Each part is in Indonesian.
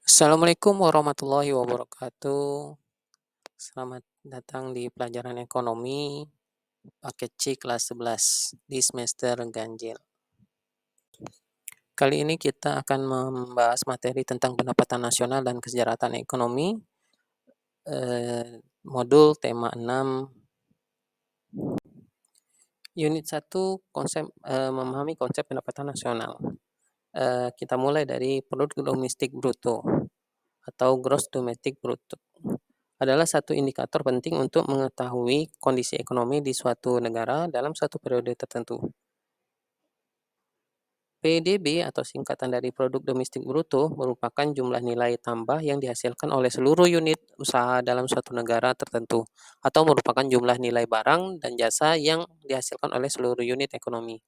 Assalamualaikum warahmatullahi wabarakatuh. Selamat datang di pelajaran ekonomi paket C kelas 11 di semester ganjil. Kali ini kita akan membahas materi tentang pendapatan nasional dan kesejahteraan ekonomi, modul tema 6, unit 1, memahami konsep pendapatan nasional. Kita mulai dari produk domestik bruto atau gross domestic product adalah satu indikator penting untuk mengetahui kondisi ekonomi di suatu negara dalam suatu periode tertentu. PDB atau singkatan dari produk domestik bruto merupakan jumlah nilai tambah yang dihasilkan oleh seluruh unit usaha dalam suatu negara tertentu atau merupakan jumlah nilai barang dan jasa yang dihasilkan oleh seluruh unit ekonomi.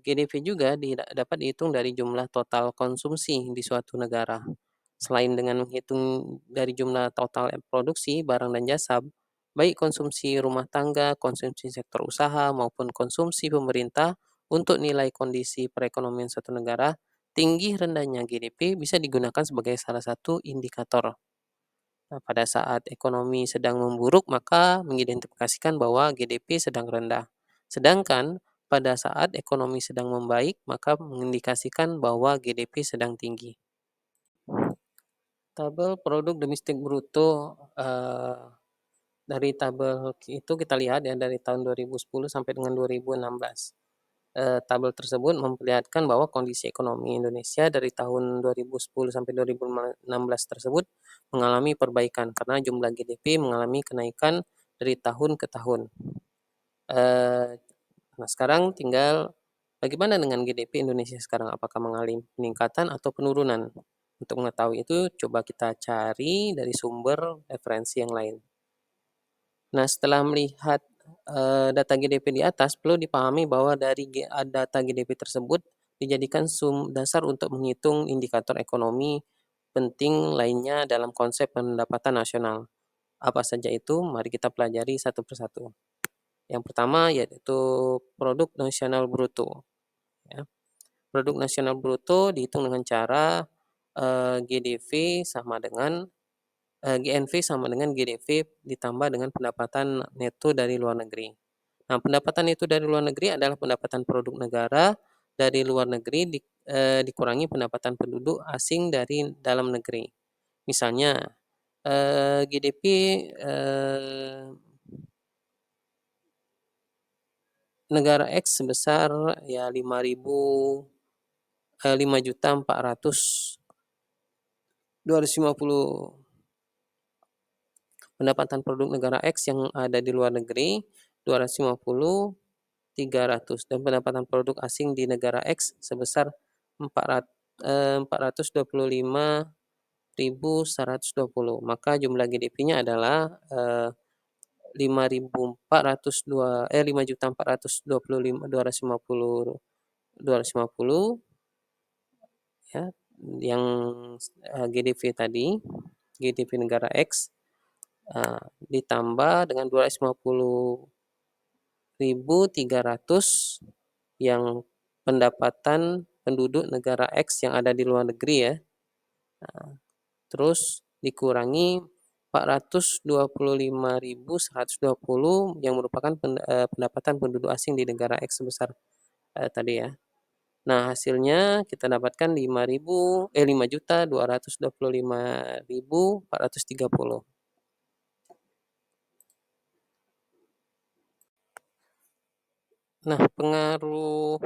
GDP juga dapat dihitung dari jumlah total konsumsi di suatu negara. Selain dengan menghitung dari jumlah total produksi barang dan jasa, baik konsumsi rumah tangga, konsumsi sektor usaha, maupun konsumsi pemerintah untuk nilai kondisi perekonomian suatu negara, tinggi rendahnya GDP bisa digunakan sebagai salah satu indikator. Nah, pada saat ekonomi sedang memburuk, maka mengidentifikasikan bahwa GDP sedang rendah. Sedangkan pada saat ekonomi sedang membaik, maka mengindikasikan bahwa GDP sedang tinggi. Tabel produk domestik bruto, dari tabel itu kita lihat ya dari tahun 2010 sampai dengan 2016. Tabel tersebut memperlihatkan bahwa kondisi ekonomi Indonesia dari tahun 2010 sampai 2016 tersebut mengalami perbaikan karena jumlah GDP mengalami kenaikan dari tahun ke tahun. Nah sekarang tinggal bagaimana dengan GDP Indonesia sekarang? Apakah mengalami peningkatan atau penurunan? Untuk mengetahui itu, coba kita cari dari sumber referensi yang lain. Nah, setelah melihat data GDP di atas, perlu dipahami bahwa dari data GDP tersebut dijadikan dasar untuk menghitung indikator ekonomi penting lainnya dalam konsep pendapatan nasional. Apa saja itu? Mari kita pelajari satu persatu. Yang pertama yaitu produk nasional bruto. Ya. Produk nasional bruto dihitung dengan cara GDV sama dengan GNV sama dengan GDV ditambah dengan pendapatan neto dari luar negeri. Nah, pendapatan neto dari luar negeri adalah pendapatan produk negara dari luar negeri dikurangi pendapatan penduduk asing dari dalam negeri. Misalnya GDP negara X sebesar ya 5.400.250. Pendapatan produk negara X yang ada di luar negeri 250, 300 dan pendapatan produk asing di negara X sebesar 425.120. Maka jumlah GDP-nya adalah 5.425.250 ya, yang GDP tadi, GDP negara X ditambah dengan 250.300 yang pendapatan penduduk negara X yang ada di luar negeri ya. Terus dikurangi 425.120 yang merupakan pendapatan penduduk asing di negara X sebesar tadi ya. Nah, hasilnya kita dapatkan 5.225.430. Nah, pengaruh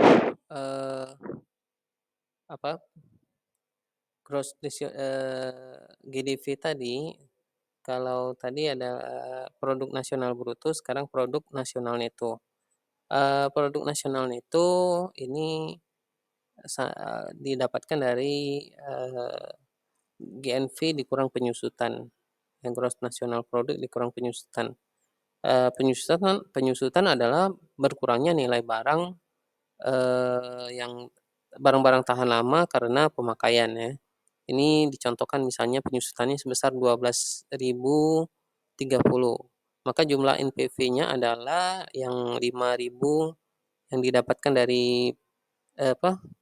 gross GDP tadi, kalau tadi ada produk nasional bruto, sekarang produk nasional neto. Produk nasional neto ini didapatkan dari GNV dikurang penyusutan, yang gross national product dikurang penyusutan. Penyusutan adalah berkurangnya nilai barang yang barang-barang tahan lama karena pemakaian ya. Ini dicontohkan misalnya penyusutannya sebesar 12.030. Maka jumlah NPV-nya adalah yang 5.000 yang didapatkan dari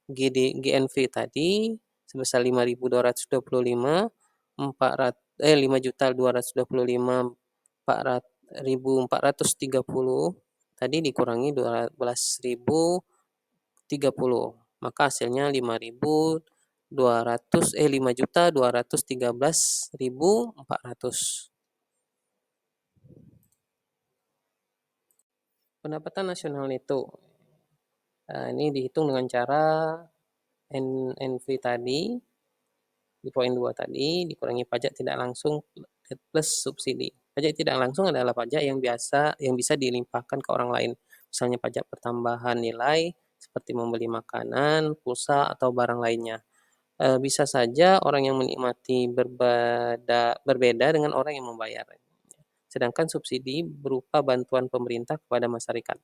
GNV tadi sebesar 5.225, 5.225.430, tadi dikurangi 12.030, maka hasilnya 5.213.400. Pendapatan nasional neto, ini dihitung dengan cara NV tadi, di poin 2 tadi, dikurangi pajak tidak langsung plus subsidi. Pajak tidak langsung adalah pajak yang bisa dilimpahkan ke orang lain. Misalnya pajak pertambahan nilai, seperti membeli makanan, pulsa, atau barang lainnya. Bisa saja orang yang menikmati berbeda dengan orang yang membayar. Sedangkan subsidi berupa bantuan pemerintah kepada masyarakat.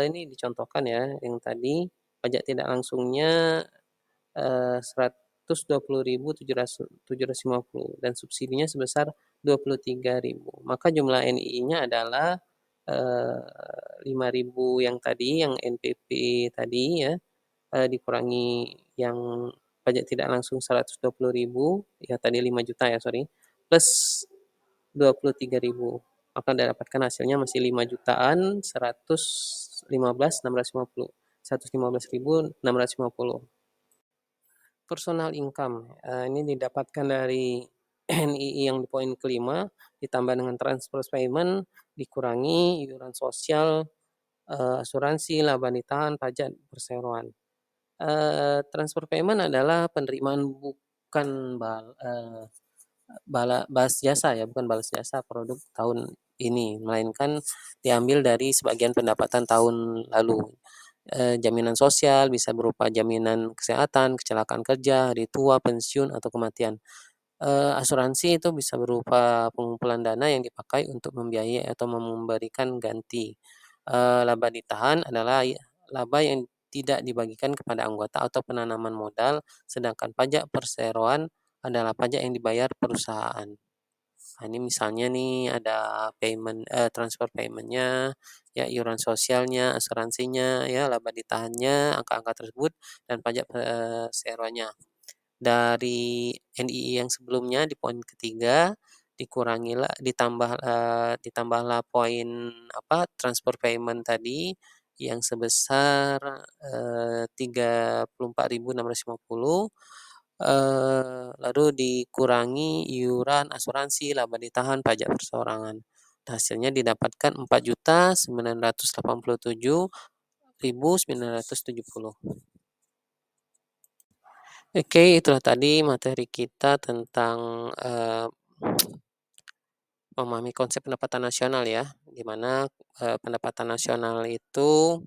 Ini dicontohkan ya, yang tadi pajak tidak langsungnya 120.750 dan subsidinya sebesar 23.000. Maka jumlah NII-nya adalah 5.000 yang tadi, yang NPP tadi ya, dikurangi yang pajak tidak langsung 120.000, ya tadi 5 juta ya, sorry, plus 23.000. Maka dapatkan hasilnya masih 5 jutaan 115.650. 115.650. Personal income, ini didapatkan dari NII yang di poin kelima, ditambah dengan transfer payment, dikurangi iuran sosial, asuransi, laba nitahan, pajak, perseroan. Transfer payment adalah penerimaan bukan balas jasa ya, bukan balas jasa produk tahun ini, melainkan diambil dari sebagian pendapatan tahun lalu. Jaminan sosial bisa berupa jaminan kesehatan, kecelakaan kerja, hari tua, pensiun, atau kematian. Asuransi itu bisa berupa pengumpulan dana yang dipakai untuk membiayai atau memberikan ganti. Laba ditahan adalah laba yang tidak dibagikan kepada anggota atau penanaman modal, sedangkan pajak perseroan adalah pajak yang dibayar perusahaan. Nah, ini misalnya nih ada transfer payment-nya, ya iuran sosialnya, asuransinya, ya laba ditahannya, angka-angka tersebut, dan pajak perseroannya. Dari NII yang sebelumnya di poin ketiga ditambahlah poin transfer payment tadi yang sebesar 34.650, lalu dikurangi iuran asuransi, laba ditahan, pajak perseorangan. Hasilnya didapatkan 4.987.970. Oke, itulah tadi materi kita tentang memahami konsep pendapatan nasional ya, di mana pendapatan nasional itu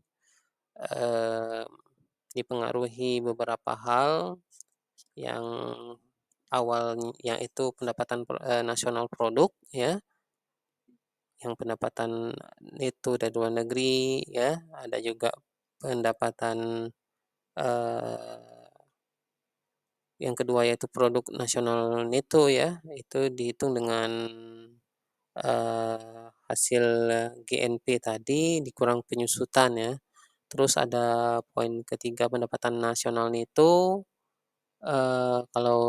dipengaruhi beberapa hal, yang awalnya itu pendapatan nasional produk ya, yang pendapatan itu dari luar negeri ya, ada juga pendapatan yang kedua yaitu produk nasional neto ya, itu dihitung dengan hasil GNP tadi dikurang penyusutan ya. Terus ada poin ketiga pendapatan nasional neto, kalau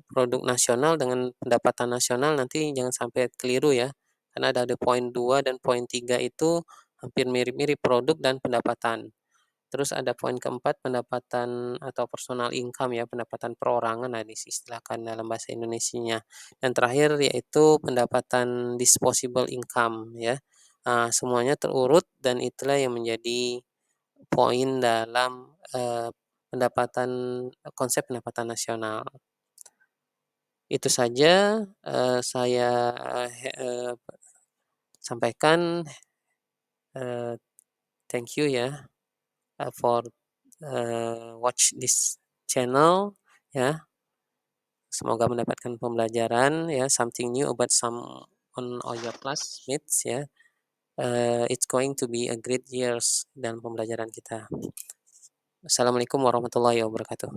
produk nasional dengan pendapatan nasional nanti jangan sampai keliru ya, karena ada poin 2 dan poin 3 itu hampir mirip-mirip produk dan pendapatan. Terus ada poin keempat pendapatan atau personal income ya, pendapatan perorangan, nah diistilahkan dalam bahasa Indonesianya. Dan terakhir yaitu pendapatan disposable income ya. Semuanya terurut dan itulah yang menjadi poin dalam pendapatan konsep pendapatan nasional. Itu saja saya sampaikan. Thank you ya for watch this channel ya. Semoga mendapatkan pembelajaran ya, something new about some on all your classmates ya. It's going to be a great years dalam pembelajaran kita. Assalamualaikum warahmatullahi wabarakatuh.